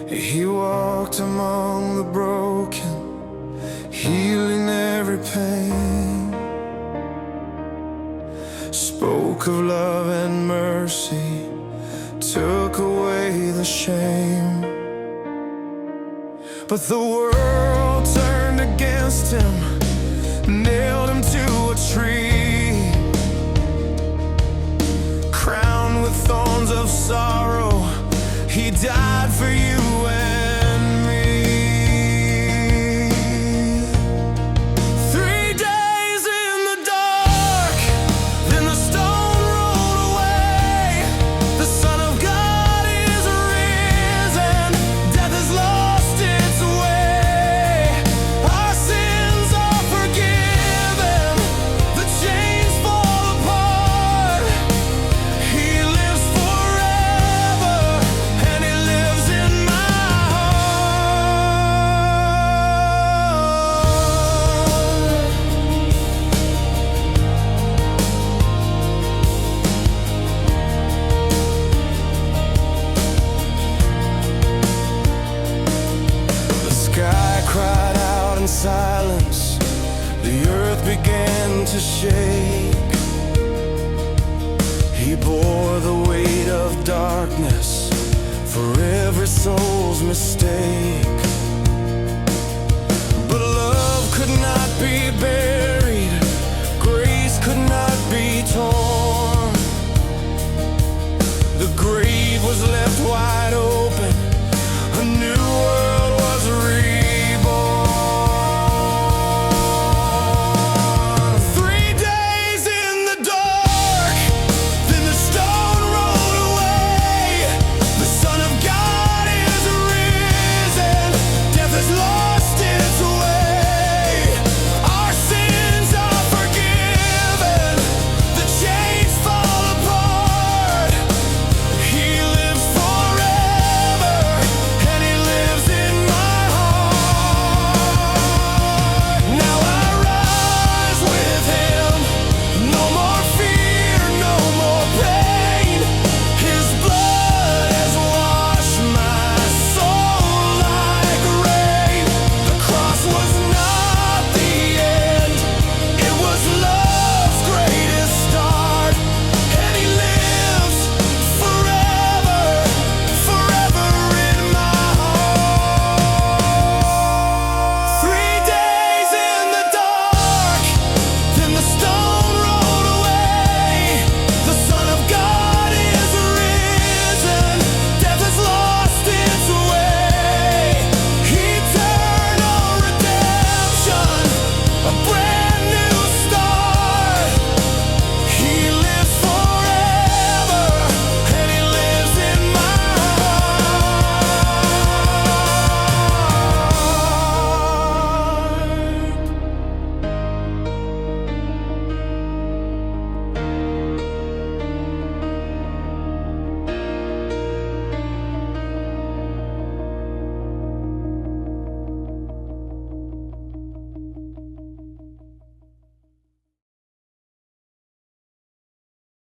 He walked among the broken, healing every pain, spoke of love and mercy, took away the shame. But the world turned against him, nailed him to a tree, crowned with thorns of sorrow. He died for you and me. 3 days in the dark, then the stone rolled away. The Son of God is risen, death has lost its way. Our sins are forgiven, the chains fall apart. He lives forever, and He lives in my heart. The sky cried out in silence, the earth began to shake. He bore the weight of darkness for every soul's mistake. But love could not be buried, grace could not be torn. The grave was left wide open.